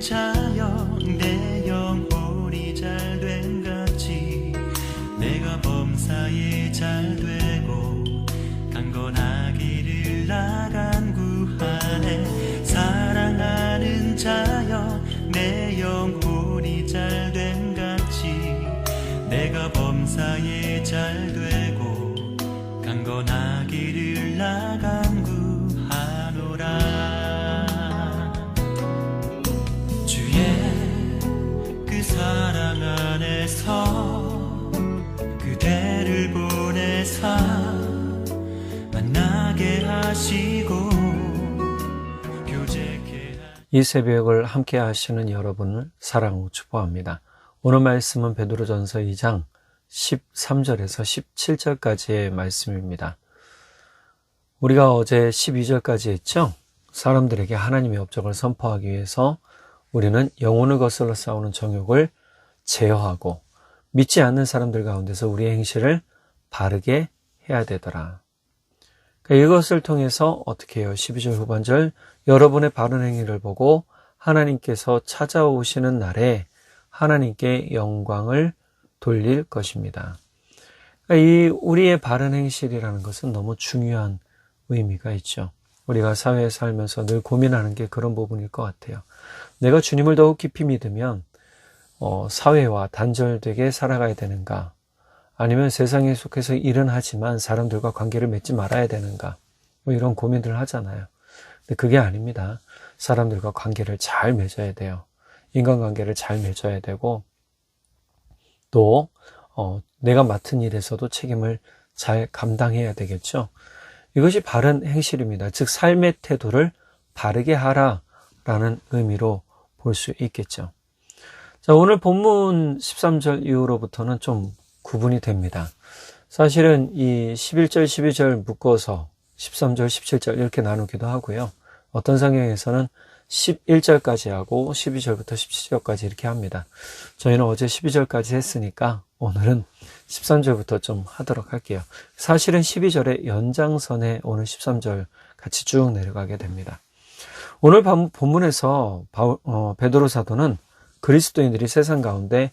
자여 내 영혼이 잘됨 같이 내가 범사에 잘되고 강건하기를 나간 구하네. 사랑하는 자여 내 영혼이 잘됨 같이 내가 범사에 잘되고 강건하기를 나간 구하노라. 주의 그 사랑 안에서 그대를 보내사 만나게 하시고 교제케 이 새벽을 함께 하시는 여러분을 사랑으로 축복합니다. 오늘 말씀은 베드로전서 2장 13절에서 17절까지의 말씀입니다. 우리가 어제 12절까지 했죠? 사람들에게 하나님의 업적을 선포하기 위해서 우리는 영혼을 거슬러 싸우는 정욕을 제어하고 믿지 않는 사람들 가운데서 우리의 행실을 바르게 해야 되더라. 이것을 통해서 어떻게 해요? 12절 후반절 여러분의 바른 행위를 보고 하나님께서 찾아오시는 날에 하나님께 영광을 돌릴 것입니다. 이 우리의 바른 행실이라는 것은 너무 중요한 의미가 있죠. 우리가 사회에 살면서 늘 고민하는 게 그런 부분일 것 같아요. 내가 주님을 더욱 깊이 믿으면 사회와 단절되게 살아가야 되는가? 아니면 세상에 속해서 일은 하지만 사람들과 관계를 맺지 말아야 되는가? 이런 고민들을 하잖아요. 근데 그게 아닙니다. 사람들과 관계를 잘 맺어야 돼요. 인간관계를 잘 맺어야 되고 또 내가 맡은 일에서도 책임을 잘 감당해야 되겠죠. 이것이 바른 행실입니다. 즉 삶의 태도를 바르게 하라라는 의미로 볼 수 있겠죠. 자, 오늘 본문 13절 이후로부터는 좀 구분이 됩니다. 사실은 이 11절, 12절 묶어서 13절, 17절 이렇게 나누기도 하고요. 어떤 성경에서는 11절까지 하고 12절부터 17절까지 이렇게 합니다. 저희는 어제 12절까지 했으니까 오늘은 13절부터 좀 하도록 할게요. 사실은 12절의 연장선에 오늘 13절 같이 쭉 내려가게 됩니다. 오늘 본문에서 베드로 사도는 그리스도인들이 세상 가운데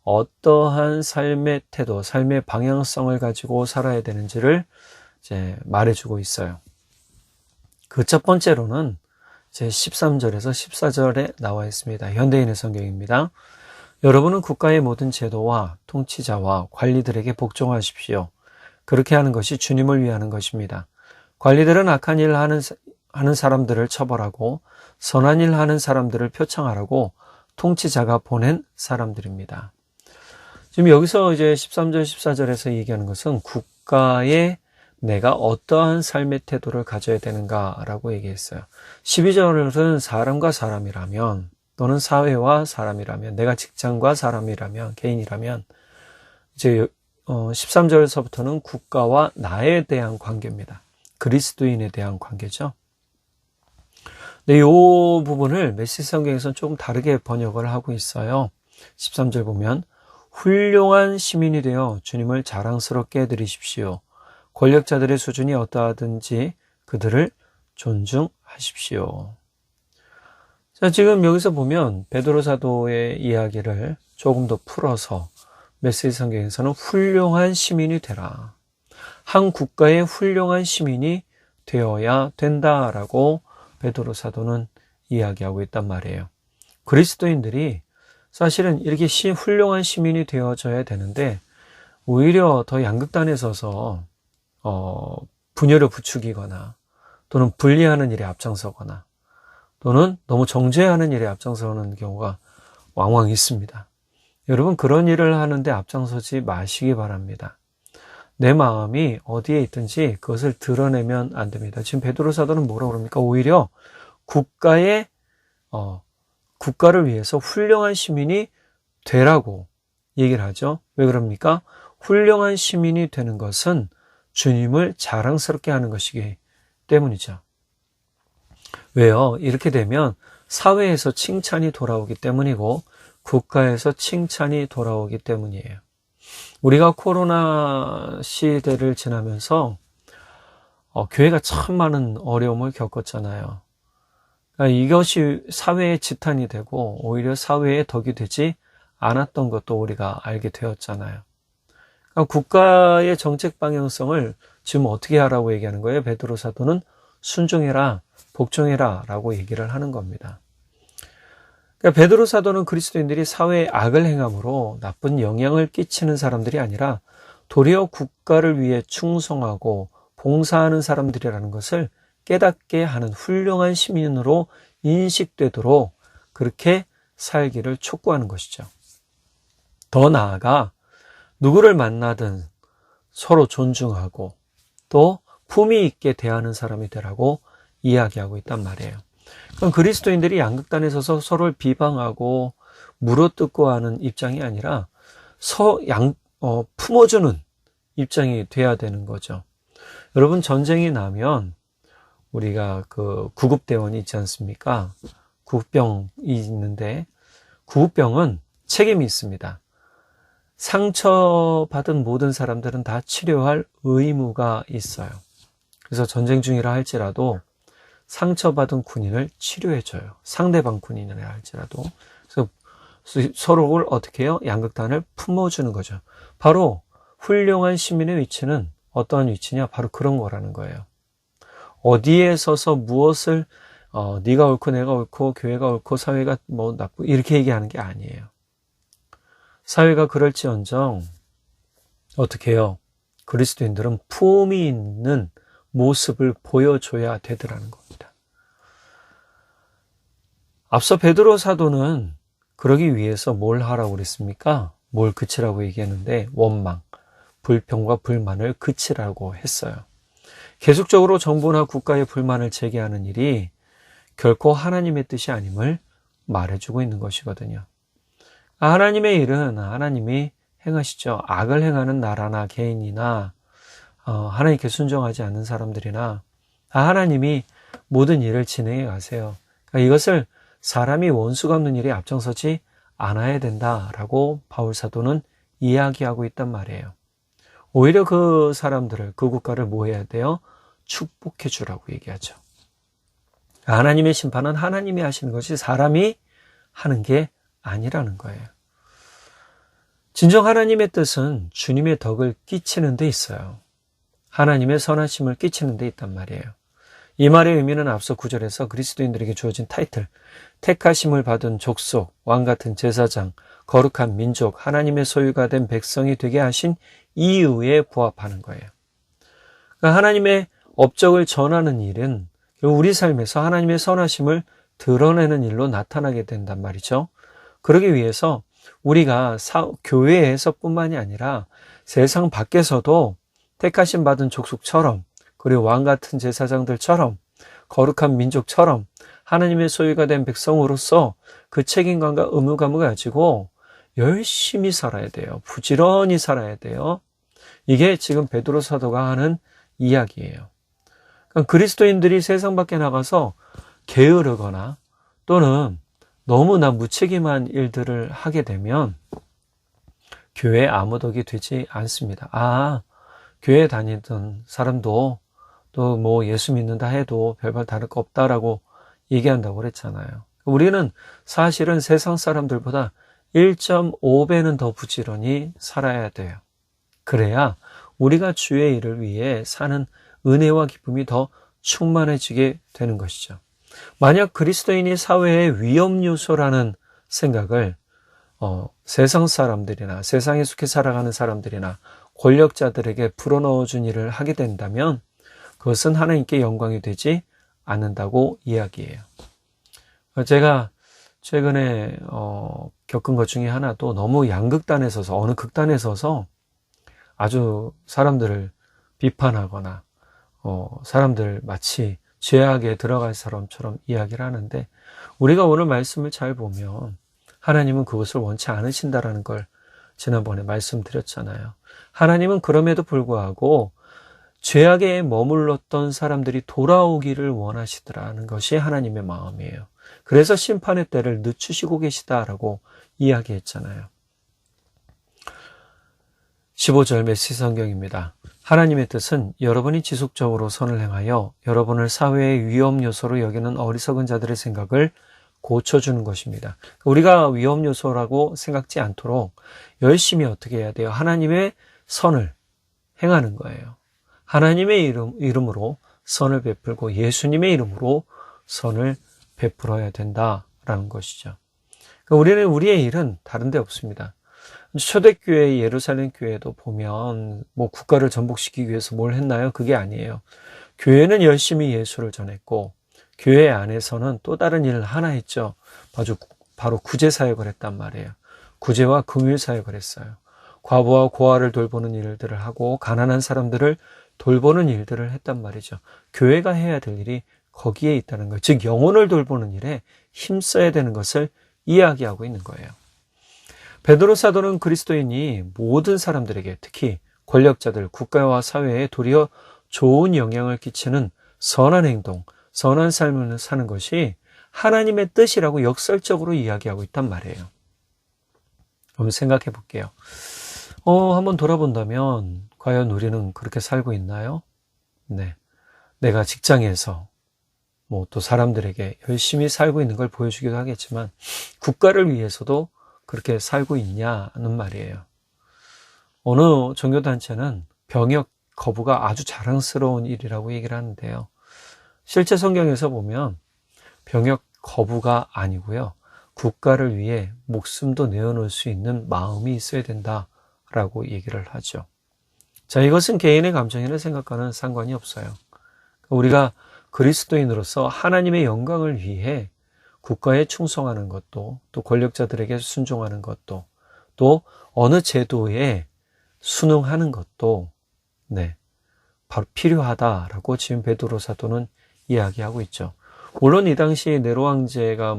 어떠한 삶의 태도, 삶의 방향성을 가지고 살아야 되는지를 이제 말해주고 있어요. 그 첫 번째로는 제 13절에서 14절에 나와 있습니다. 현대인의 성경입니다. 여러분은 국가의 모든 제도와 통치자와 관리들에게 복종하십시오. 그렇게 하는 것이 주님을 위하는 것입니다. 관리들은 악한 일 하는 사람들을 처벌하고 선한 일 하는 사람들을 표창하라고 통치자가 보낸 사람들입니다. 지금 여기서 이제 13절, 14절에서 얘기하는 것은 국가에 내가 어떠한 삶의 태도를 가져야 되는가라고 얘기했어요. 12절은 사람과 사람이라면 또는 사회와 사람이라면 내가 직장과 사람이라면 개인이라면 이제 13절에서부터는 국가와 나에 대한 관계입니다. 그리스도인에 대한 관계죠. 근데 이 부분을 메시지 성경에서는 조금 다르게 번역을 하고 있어요. 13절 보면 훌륭한 시민이 되어 주님을 자랑스럽게 해드리십시오. 권력자들의 수준이 어떠하든지 그들을 존중하십시오. 자, 지금 여기서 보면 베드로 사도의 이야기를 조금 더 풀어서 메시지 성경에서는 훌륭한 시민이 되라. 한 국가의 훌륭한 시민이 되어야 된다라고 베드로 사도는 이야기하고 있단 말이에요. 그리스도인들이 사실은 이렇게 훌륭한 시민이 되어져야 되는데 오히려 더 양극단에 서서 분열을 부추기거나 또는 분리하는 일에 앞장서거나 또는 너무 정죄하는 일에 앞장서는 경우가 왕왕 있습니다. 여러분 그런 일을 하는데 앞장서지 마시기 바랍니다. 내 마음이 어디에 있든지 그것을 드러내면 안 됩니다. 지금 베드로 사도는 뭐라고 그럽니까? 오히려 국가를 위해서 훌륭한 시민이 되라고 얘기를 하죠. 왜 그럽니까? 훌륭한 시민이 되는 것은 주님을 자랑스럽게 하는 것이기 때문이죠. 왜요? 이렇게 되면 사회에서 칭찬이 돌아오기 때문이고 국가에서 칭찬이 돌아오기 때문이에요. 우리가 코로나 시대를 지나면서 교회가 참 많은 어려움을 겪었잖아요. 이것이 사회의 지탄이 되고 오히려 사회의 덕이 되지 않았던 것도 우리가 알게 되었잖아요. 국가의 정책 방향성을 지금 어떻게 하라고 얘기하는 거예요? 베드로 사도는 순종해라, 복종해라 라고 얘기를 하는 겁니다. 베드로 사도는 그리스도인들이 사회에 악을 행함으로 나쁜 영향을 끼치는 사람들이 아니라 도리어 국가를 위해 충성하고 봉사하는 사람들이라는 것을 깨닫게 하는 훌륭한 시민으로 인식되도록 그렇게 살기를 촉구하는 것이죠. 더 나아가 누구를 만나든 서로 존중하고 또 품위 있게 대하는 사람이 되라고 이야기하고 있단 말이에요. 그럼 그리스도인들이 양극단에 서서 서로를 비방하고 물어뜯고 하는 입장이 아니라 품어주는 입장이 돼야 되는 거죠. 여러분, 전쟁이 나면 우리가 그 구급대원이 있지 않습니까? 구급병이 있는데 구급병은 책임이 있습니다. 상처받은 모든 사람들은 다 치료할 의무가 있어요. 그래서 전쟁 중이라 할지라도 상처받은 군인을 치료해줘요. 상대방 군인이라 할지라도. 그래서 서로를 어떻게 해요? 양극단을 품어주는 거죠. 바로 훌륭한 시민의 위치는 어떠한 위치냐? 바로 그런 거라는 거예요. 어디에 서서 무엇을 네가 옳고 내가 옳고 교회가 옳고 사회가 뭐 나쁘고 이렇게 얘기하는 게 아니에요. 사회가 그럴지언정 어떻게 해요? 그리스도인들은 품이 있는 모습을 보여줘야 되더라는 겁니다. 앞서 베드로 사도는 그러기 위해서 뭘 하라고 그랬습니까? 뭘 그치라고 얘기했는데 원망, 불평과 불만을 그치라고 했어요. 계속적으로 정부나 국가의 불만을 제기하는 일이 결코 하나님의 뜻이 아님을 말해주고 있는 것이거든요. 하나님의 일은 하나님이 행하시죠. 악을 행하는 나라나 개인이나 하나님께 순종하지 않는 사람들이나 하나님이 모든 일을 진행해 가세요. 그러니까 이것을 사람이 원수가 없는 일에 앞장서지 않아야 된다라고 바울 사도는 이야기하고 있단 말이에요. 오히려 그 사람들을, 그 국가를 뭐 해야 돼요? 축복해 주라고 얘기하죠. 하나님의 심판은 하나님이 하시는 것이 사람이 하는 게 아니라는 거예요. 진정 하나님의 뜻은 주님의 덕을 끼치는 데 있어요. 하나님의 선하심을 끼치는 데 있단 말이에요. 이 말의 의미는 앞서 9절에서 그리스도인들에게 주어진 타이틀, 택하심을 받은 족속, 왕같은 제사장, 거룩한 민족, 하나님의 소유가 된 백성이 되게 하신 이유에 부합하는 거예요. 그러니까 하나님의 업적을 전하는 일은 우리 삶에서 하나님의 선하심을 드러내는 일로 나타나게 된단 말이죠. 그러기 위해서 우리가 교회에서뿐만이 아니라 세상 밖에서도 택하심 받은 족속처럼, 그리고 왕같은 제사장들처럼, 거룩한 민족처럼 하나님의 소유가 된 백성으로서 그 책임감과 의무감을 가지고 열심히 살아야 돼요. 부지런히 살아야 돼요. 이게 지금 베드로 사도가 하는 이야기예요. 그러니까 그리스도인들이 세상 밖에 나가서 게으르거나 또는 너무나 무책임한 일들을 하게 되면 교회에 아무 덕이 되지 않습니다. 교회 다니던 사람도 또 뭐 예수 믿는다 해도 별반 다를 거 없다라고 얘기한다고 그랬잖아요. 우리는 사실은 세상 사람들보다 1.5배는 더 부지런히 살아야 돼요. 그래야 우리가 주의 일을 위해 사는 은혜와 기쁨이 더 충만해지게 되는 것이죠. 만약 그리스도인이 사회의 위험 요소라는 생각을 세상 사람들이나 세상에 속해 살아가는 사람들이나 권력자들에게 불어넣어준 일을 하게 된다면 그것은 하나님께 영광이 되지 않는다고 이야기해요. 제가 최근에 겪은 것 중에 하나도 너무 양극단에 서서 어느 극단에 서서 아주 사람들을 비판하거나 사람들 마치 죄악에 들어갈 사람처럼 이야기를 하는데 우리가 오늘 말씀을 잘 보면 하나님은 그것을 원치 않으신다라는 걸 지난번에 말씀드렸잖아요. 하나님은 그럼에도 불구하고 죄악에 머물렀던 사람들이 돌아오기를 원하시더라는 것이 하나님의 마음이에요. 그래서 심판의 때를 늦추시고 계시다라고 이야기했잖아요. 15절 메시지 성경입니다. 하나님의 뜻은 여러분이 지속적으로 선을 행하여 여러분을 사회의 위험 요소로 여기는 어리석은 자들의 생각을 고쳐주는 것입니다. 우리가 위험 요소라고 생각지 않도록 열심히 어떻게 해야 돼요? 하나님의 선을 행하는 거예요. 하나님의 이름으로 선을 베풀고 예수님의 이름으로 선을 베풀어야 된다라는 것이죠. 우리는 우리의 일은 다른 데 없습니다. 초대교회 예루살렘 교회도 보면 국가를 전복시키기 위해서 뭘 했나요? 그게 아니에요. 교회는 열심히 예수를 전했고 교회 안에서는 또 다른 일을 하나 했죠. 바로 구제 사역을 했단 말이에요. 구제와 긍휼 사역을 했어요. 과부와 고아를 돌보는 일들을 하고 가난한 사람들을 돌보는 일들을 했단 말이죠. 교회가 해야 될 일이 거기에 있다는 거예요. 즉 영혼을 돌보는 일에 힘써야 되는 것을 이야기하고 있는 거예요. 베드로 사도는 그리스도인이 모든 사람들에게 특히 권력자들, 국가와 사회에 도리어 좋은 영향을 끼치는 선한 행동, 선한 삶을 사는 것이 하나님의 뜻이라고 역설적으로 이야기하고 있단 말이에요. 한번 생각해 볼게요. 한번 돌아본다면 과연 우리는 그렇게 살고 있나요? 네. 내가 직장에서 또 사람들에게 열심히 살고 있는 걸 보여주기도 하겠지만 국가를 위해서도 그렇게 살고 있냐는 말이에요. 어느 종교단체는 병역 거부가 아주 자랑스러운 일이라고 얘기를 하는데요. 실제 성경에서 보면 병역 거부가 아니고요. 국가를 위해 목숨도 내어놓을 수 있는 마음이 있어야 된다라고 얘기를 하죠. 자, 이것은 개인의 감정이나 생각과는 상관이 없어요. 우리가 그리스도인으로서 하나님의 영광을 위해 국가에 충성하는 것도, 또 권력자들에게 순종하는 것도, 또 어느 제도에 순응하는 것도 바로 필요하다라고 지금 베드로 사도는 이야기하고 있죠. 물론 이 당시 네로 황제가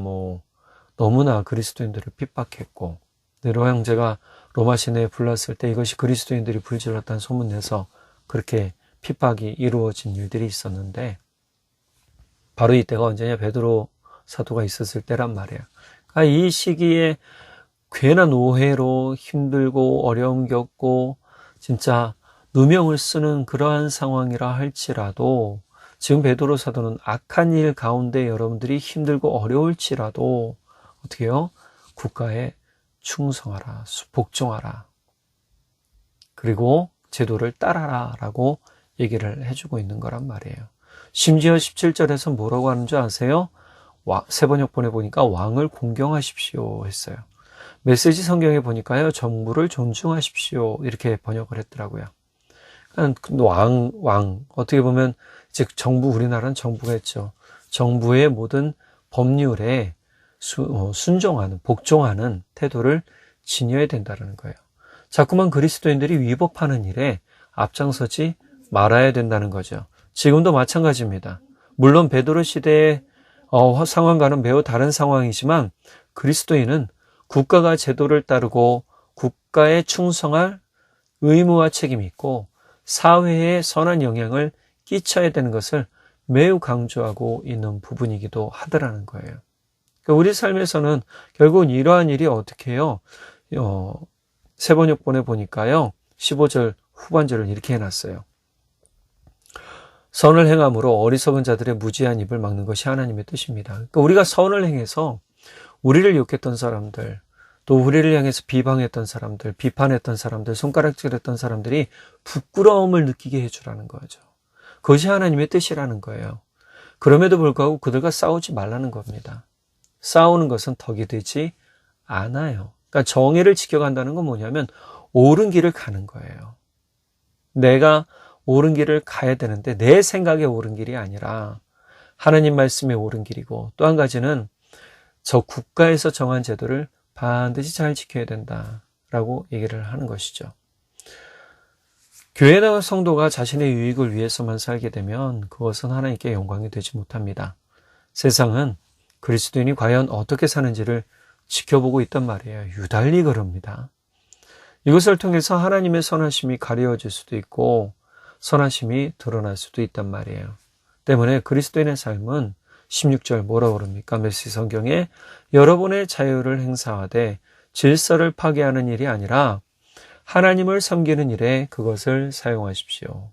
너무나 그리스도인들을 핍박했고 네로 황제가 로마 시내에 불났을 때 이것이 그리스도인들이 불질렀다는 소문내서 그렇게 핍박이 이루어진 일들이 있었는데 바로 이때가 언제냐? 베드로 사도가 있었을 때란 말이에요. 그러니까 이 시기에 괜한 오해로 힘들고 어려움 겪고 진짜 누명을 쓰는 그러한 상황이라 할지라도 지금 베드로 사도는 악한 일 가운데 여러분들이 힘들고 어려울지라도 어떻게 해요? 국가에 충성하라, 복종하라. 그리고 제도를 따라라 라고 얘기를 해주고 있는 거란 말이에요. 심지어 17절에서 뭐라고 하는 줄 아세요? 세번역본에 보니까 왕을 공경하십시오 했어요. 메시지 성경에 보니까요, 정부를 존중하십시오 이렇게 번역을 했더라고요. 왕 어떻게 보면 즉 정부, 우리나라는 정부가 있죠. 정부의 모든 법률에 순종하는, 복종하는 태도를 지녀야 된다는 거예요. 자꾸만 그리스도인들이 위법하는 일에 앞장서지 말아야 된다는 거죠. 지금도 마찬가지입니다. 물론 베드로 시대의 상황과는 매우 다른 상황이지만 그리스도인은 국가가 제도를 따르고 국가에 충성할 의무와 책임이 있고 사회에 선한 영향을 끼쳐야 되는 것을 매우 강조하고 있는 부분이기도 하더라는 거예요. 그러니까 우리 삶에서는 결국은 이러한 일이 어떻게 해요? 세번역본에 보니까요, 15절 후반절을 이렇게 해놨어요. 선을 행함으로 어리석은 자들의 무지한 입을 막는 것이 하나님의 뜻입니다. 그러니까 우리가 선을 행해서 우리를 욕했던 사람들, 또 우리를 향해서 비방했던 사람들, 비판했던 사람들, 손가락질했던 사람들이 부끄러움을 느끼게 해주라는 거죠. 그것이 하나님의 뜻이라는 거예요. 그럼에도 불구하고 그들과 싸우지 말라는 겁니다. 싸우는 것은 덕이 되지 않아요. 그러니까 정의를 지켜간다는 건 뭐냐면 옳은 길을 가는 거예요. 내가 옳은 길을 가야 되는데 내 생각에 옳은 길이 아니라 하나님 말씀에 옳은 길이고, 또 한 가지는 저 국가에서 정한 제도를 반드시 잘 지켜야 된다라고 얘기를 하는 것이죠. 교회나 성도가 자신의 유익을 위해서만 살게 되면 그것은 하나님께 영광이 되지 못합니다. 세상은 그리스도인이 과연 어떻게 사는지를 지켜보고 있단 말이에요. 유달리 그럽니다. 이것을 통해서 하나님의 선하심이 가려질 수도 있고 선하심이 드러날 수도 있단 말이에요. 때문에 그리스도인의 삶은 16절 뭐라고 그럽니까? 메시지 성경에 여러분의 자유를 행사하되 질서를 파괴하는 일이 아니라 하나님을 섬기는 일에 그것을 사용하십시오.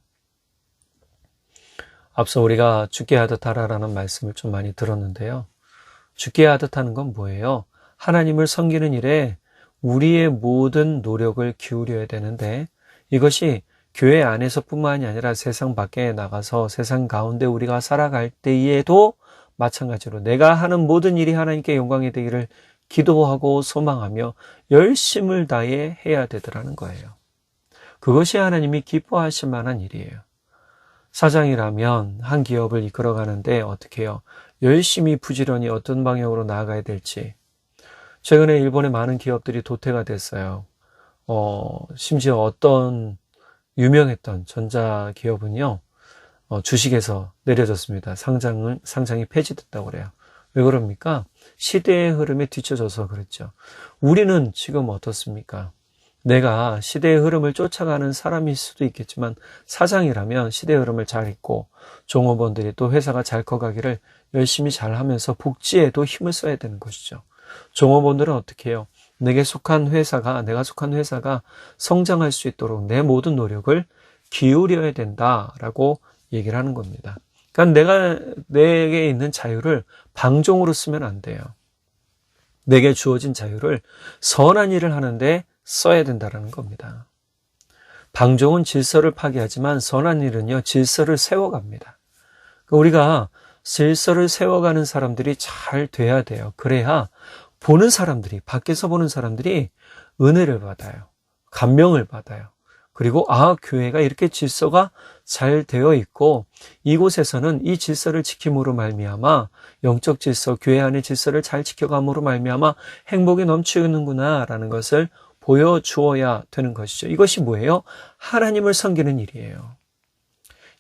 앞서 우리가 죽게 하듯 하라라는 말씀을 좀 많이 들었는데요. 죽게 하듯 하는 건 뭐예요? 하나님을 섬기는 일에 우리의 모든 노력을 기울여야 되는데 이것이 교회 안에서뿐만이 아니라 세상 밖에 나가서 세상 가운데 우리가 살아갈 때에도 마찬가지로 내가 하는 모든 일이 하나님께 영광이 되기를 기도하고 소망하며 열심을 다해 해야 되더라는 거예요. 그것이 하나님이 기뻐하실 만한 일이에요. 사장이라면 한 기업을 이끌어가는데 어떻게 해요? 열심히 부지런히 어떤 방향으로 나아가야 될지. 최근에 일본의 많은 기업들이 도태가 됐어요. 심지어 어떤 유명했던 전자기업은요, 주식에서 내려졌습니다. 상장이 폐지됐다고 그래요. 왜 그럽니까? 시대의 흐름에 뒤처져서 그랬죠. 우리는 지금 어떻습니까? 내가 시대의 흐름을 쫓아가는 사람일 수도 있겠지만 사장이라면 시대의 흐름을 잘 읽고 종업원들이 또 회사가 잘 커가기를 열심히 잘 하면서 복지에도 힘을 써야 되는 것이죠. 종업원들은 어떻게 해요? 내가 속한 회사가 성장할 수 있도록 내 모든 노력을 기울여야 된다라고 얘기를 하는 겁니다. 그러니까 내게 있는 자유를 방종으로 쓰면 안 돼요. 내게 주어진 자유를 선한 일을 하는데 써야 된다는 겁니다. 방종은 질서를 파괴하지만 선한 일은요, 질서를 세워갑니다. 그러니까 우리가 질서를 세워가는 사람들이 잘 돼야 돼요. 그래야 밖에서 보는 사람들이 은혜를 받아요. 감명을 받아요. 그리고 교회가 이렇게 질서가 잘 되어 있고 이곳에서는 이 질서를 지킴으로 말미암아 영적 질서, 교회 안의 질서를 잘 지켜감으로 말미암아 행복이 넘치는구나라는 것을 보여주어야 되는 것이죠. 이것이 뭐예요? 하나님을 섬기는 일이에요.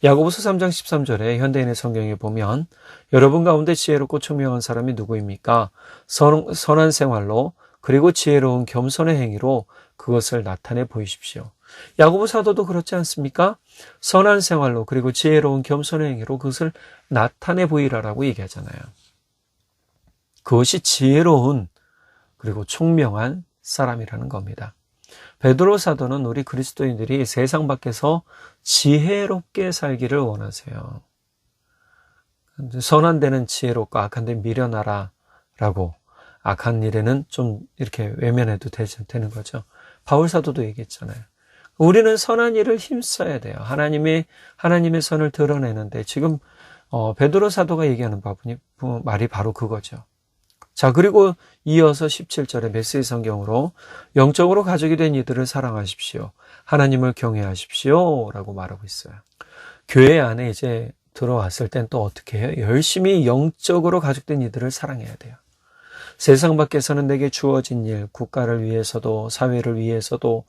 야고보서 3장 13절에 현대인의 성경에 보면 여러분 가운데 지혜롭고 총명한 사람이 누구입니까? 선한 생활로 그리고 지혜로운 겸손의 행위로 그것을 나타내 보이십시오. 야고보 사도도 그렇지 않습니까? 선한 생활로 그리고 지혜로운 겸손의 행위로 그것을 나타내 보이라라고 얘기하잖아요. 그것이 지혜로운 그리고 총명한 사람이라는 겁니다. 베드로 사도는 우리 그리스도인들이 세상 밖에서 지혜롭게 살기를 원하세요. 선한 데는 지혜롭고 악한 데는 미련하라 라고 악한 일에는 좀 이렇게 외면해도 되는 거죠. 바울 사도도 얘기했잖아요. 우리는 선한 일을 힘써야 돼요. 하나님의 선을 드러내는데 지금 베드로 사도가 얘기하는 말이 바로 그거죠. 자, 그리고 이어서 17절에 메시지 성경으로 영적으로 가족이 된 이들을 사랑하십시오. 하나님을 경외하십시오. 라고 말하고 있어요. 교회 안에 이제 들어왔을 땐 또 어떻게 해요? 열심히 영적으로 가족된 이들을 사랑해야 돼요. 세상 밖에서는 내게 주어진 일, 국가를 위해서도 사회를 위해서도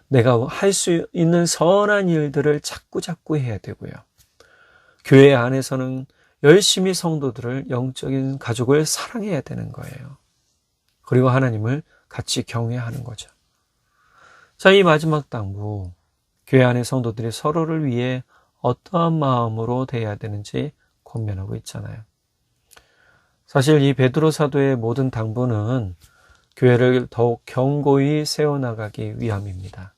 내가 할 수 있는 선한 일들을 자꾸 해야 되고요. 교회 안에서는 열심히 성도들을 영적인 가족을 사랑해야 되는 거예요. 그리고 하나님을 같이 경외하는 거죠. 자, 이 마지막 당부, 교회 안의 성도들이 서로를 위해 어떠한 마음으로 대해야 되는지 권면하고 있잖아요. 사실 이 베드로 사도의 모든 당부는 교회를 더욱 견고히 세워나가기 위함입니다.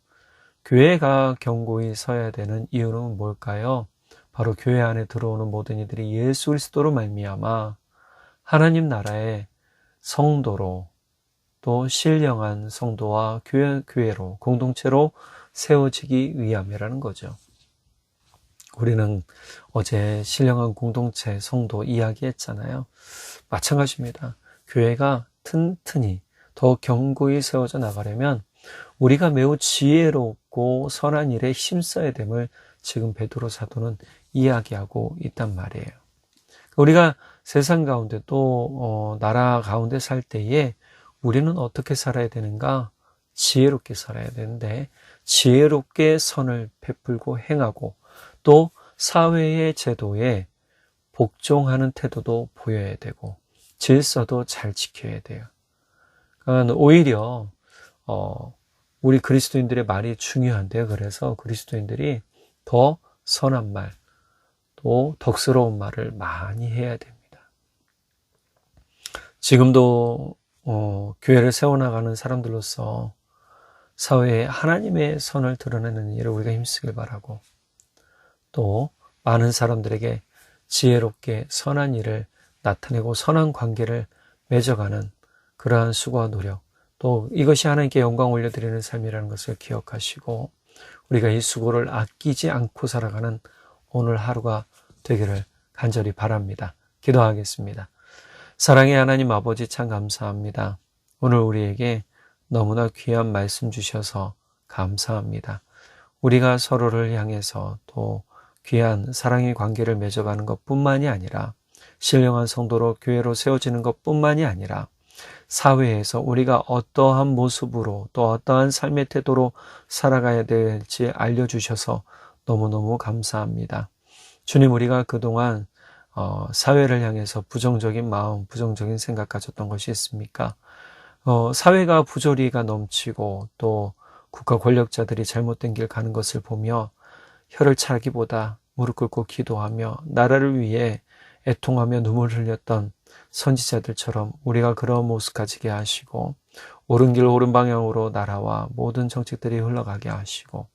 교회가 견고히 서야 되는 이유는 뭘까요? 바로 교회 안에 들어오는 모든 이들이 예수 그리스도로 말미암아 하나님 나라의 성도로 또 신령한 성도와 교회로 공동체로 세워지기 위함이라는 거죠. 우리는 어제 신령한 공동체 성도 이야기했잖아요. 마찬가지입니다. 교회가 튼튼히 더 견고히 세워져 나가려면 우리가 매우 지혜롭고 선한 일에 힘써야 됨을 지금 베드로 사도는 이야기하고 있단 말이에요. 우리가 세상 가운데 또 나라 가운데 살 때에 우리는 어떻게 살아야 되는가? 지혜롭게 살아야 되는데 지혜롭게 선을 베풀고 행하고 또 사회의 제도에 복종하는 태도도 보여야 되고 질서도 잘 지켜야 돼요. 그러니까 오히려 우리 그리스도인들의 말이 중요한데요. 그래서 그리스도인들이 더 선한 말, 또 덕스러운 말을 많이 해야 됩니다. 지금도 교회를 세워나가는 사람들로서 사회에 하나님의 선을 드러내는 일을 우리가 힘쓰길 바라고, 또 많은 사람들에게 지혜롭게 선한 일을 나타내고 선한 관계를 맺어가는 그러한 수고와 노력, 또 이것이 하나님께 영광 올려드리는 삶이라는 것을 기억하시고 우리가 이 수고를 아끼지 않고 살아가는 오늘 하루가 되기를 간절히 바랍니다. 기도하겠습니다. 사랑의 하나님 아버지, 참 감사합니다. 오늘 우리에게 너무나 귀한 말씀 주셔서 감사합니다. 우리가 서로를 향해서 또 귀한 사랑의 관계를 맺어가는 것뿐만이 아니라 신령한 성도로 교회로 세워지는 것뿐만이 아니라 사회에서 우리가 어떠한 모습으로 또 어떠한 삶의 태도로 살아가야 될지 알려주셔서 너무너무 감사합니다. 주님, 우리가 그동안 사회를 향해서 부정적인 마음, 부정적인 생각 가졌던 것이 있습니까? 사회가 부조리가 넘치고 또 국가 권력자들이 잘못된 길 가는 것을 보며 혀를 차기보다 무릎 꿇고 기도하며 나라를 위해 애통하며 눈물을 흘렸던 선지자들처럼 우리가 그런 모습 가지게 하시고 옳은 길 옳은 방향으로 나라와 모든 정책들이 흘러가게 하시고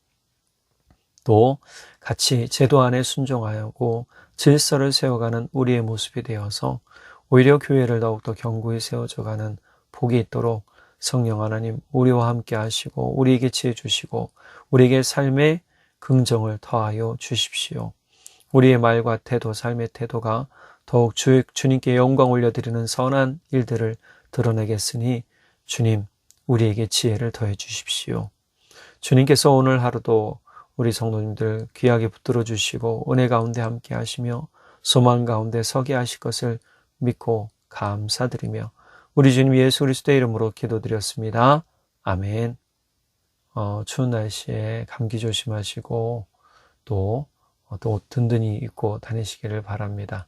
또 같이 제도 안에 순종하고 질서를 세워가는 우리의 모습이 되어서 오히려 교회를 더욱더 견고히 세워져가는 복이 있도록 성령 하나님 우리와 함께 하시고 우리에게 지혜 주시고 우리에게 삶의 긍정을 더하여 주십시오. 우리의 말과 태도, 삶의 태도가 더욱 주님께 영광 올려드리는 선한 일들을 드러내겠으니 주님, 우리에게 지혜를 더해 주십시오. 주님께서 오늘 하루도 우리 성도님들 귀하게 붙들어 주시고 은혜 가운데 함께 하시며 소망 가운데 서게 하실 것을 믿고 감사드리며 우리 주님 예수 그리스도의 이름으로 기도드렸습니다. 아멘. 추운 날씨에 감기 조심하시고 또 옷 든든히 입고 다니시기를 바랍니다.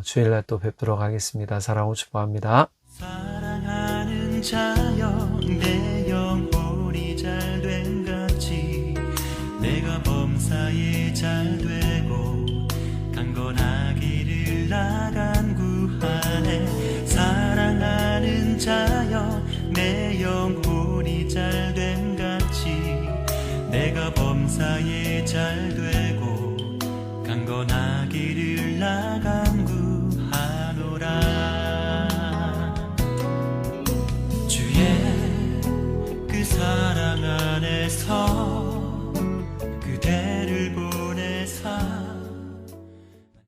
주일날 또 뵙도록 하겠습니다. 사랑으로 축복합니다. 사랑하는 자여 내 영혼이 잘된 같이 내가 범사에 잘되고 강건하기를 나간구하네. 사랑하는 자여 내 영혼이 잘된 같이 내가 범사에 잘되고 강건하기를 나간